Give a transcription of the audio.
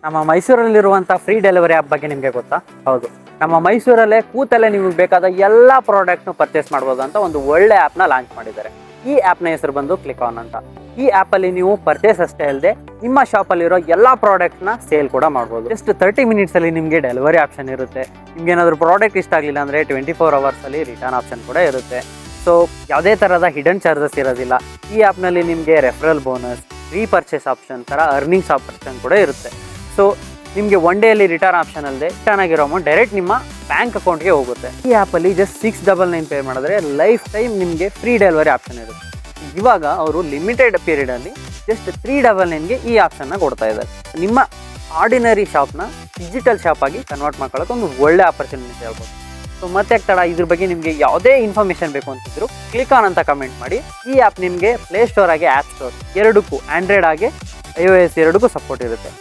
ನಮ್ಮ ಮೈಸೂರಲ್ಲಿರುವಂಥ free delivery app ಬಗ್ಗೆ ನಿಮಗೆ ಗೊತ್ತಾ? ಹೌದು, ನಮ್ಮ ಮೈಸೂರಲ್ಲೇ ಕೂತಲ್ಲೇ ನಿಮಗೆ ಬೇಕಾದ ಎಲ್ಲ ಪ್ರಾಡಕ್ಟ್ನು ಪರ್ಚೇಸ್ ಮಾಡ್ಬೋದು ಅಂತ ಒಂದು ಒಳ್ಳೆ ಆ್ಯಪ್ನ ಲಾಂಚ್ ಮಾಡಿದ್ದಾರೆ. ಈ ಆ್ಯಪ್ನ ಹೆಸರು ಬಂದು ಕ್ಲಿಕ್ ಆನ್ ಅಂತ. ಈ ಆ್ಯಪಲ್ಲಿ ನೀವು ಪರ್ಚೇಸ್ ಅಷ್ಟೇ ಅಲ್ಲದೆ ನಿಮ್ಮ ಶಾಪಲ್ಲಿರೋ ಎಲ್ಲ ಪ್ರಾಡಕ್ಟ್ನ ಸೇಲ್ ಕೂಡ ಮಾಡ್ಬೋದು. ಜಸ್ಟ್ 30 ಮಿನಿಟ್ಸಲ್ಲಿ ನಿಮಗೆ ಡೆಲಿವರಿ ಆಪ್ಷನ್ ಇರುತ್ತೆ. ನಿಮ್ಗೆ ಏನಾದರೂ ಪ್ರಾಡಕ್ಟ್ ಇಷ್ಟ ಆಗಲಿಲ್ಲ ಅಂದರೆ 24 ಅವರ್ಸಲ್ಲಿ ರಿಟರ್ನ್ ಆಪ್ಷನ್ ಕೂಡ ಇರುತ್ತೆ. ಸೊ ಯಾವುದೇ ಥರದ ಹಿಡನ್ ಚಾರ್ಜಸ್ ಇರೋದಿಲ್ಲ. ಈ ಆ್ಯಪ್ನಲ್ಲಿ ನಿಮಗೆ ರೆಫರಲ್ ಬೋನಸ್, ರೀಪರ್ಚೇಸ್ ಆಪ್ಷನ್ ಥರ ಅರ್ನಿಂಗ್ಸ್ ಆಪ್ಷನ್ ಕೂಡ ಇರುತ್ತೆ. ಸೊ ನಿಮಗೆ ಒನ್ ಡೇಯಲ್ಲಿ ರಿಟರ್ನ್ ಆಪ್ಷನ್ ಅಲ್ಲದೆ ರಿಟರ್ನ್ ಆಗಿರೋ ಅಮೌಂಟ್ ಡೈರೆಕ್ಟ್ ನಿಮ್ಮ ಬ್ಯಾಂಕ್ ಅಕೌಂಟ್ಗೆ ಹೋಗುತ್ತೆ. ಈ ಆ್ಯಪಲ್ಲಿ ಜಸ್ಟ್ 699 ಪೇ ಮಾಡಿದ್ರೆ ಲೈಫ್ ಟೈಮ್ ನಿಮಗೆ ಫ್ರೀ ಡೆಲಿವರಿ ಆಪ್ಷನ್ ಇರುತ್ತೆ. ಇವಾಗ ಅವರು ಲಿಮಿಟೆಡ್ ಪೀರಿಯಡಲ್ಲಿ ಜಸ್ಟ್ 399ಗೆ ಈ ಆಪ್ಷನ್ನ ಕೊಡ್ತಾ ಇದ್ದಾರೆ. ನಿಮ್ಮ ಆರ್ಡಿನರಿ ಶಾಪ್ನ ಡಿಜಿಟಲ್ ಶಾಪ್ ಆಗಿ ಕನ್ವರ್ಟ್ ಮಾಡ್ಕೊಳ್ಳೋಕೆ ಒಂದು ಒಳ್ಳೆ ಆಪರ್ಚುನಿಟಿ ಹೇಳ್ಬೋದು. ಸೊ ಮತ್ತೆ ತಡ ಇದ್ರ ಬಗ್ಗೆ ನಿಮಗೆ ಯಾವುದೇ ಇನ್ಫಾರ್ಮೇಷನ್ ಬೇಕು ಅಂತಿದ್ರು ಕ್ಲಿಕ್ ಆನ್ ಅಂತ ಕಮೆಂಟ್ ಮಾಡಿ. ಈ ಆ್ಯಪ್ ನಿಮಗೆ ಪ್ಲೇ ಸ್ಟೋರ್ ಆಗಿ ಆ್ಯಪ್ ಸ್ಟೋರ್ ಎರಡಕ್ಕೂ, ಆಂಡ್ರಾಯ್ಡ್ ಆಗಿ iOS ಎರಡಕ್ಕೂ ಸಪೋರ್ಟ್ ಇರುತ್ತೆ.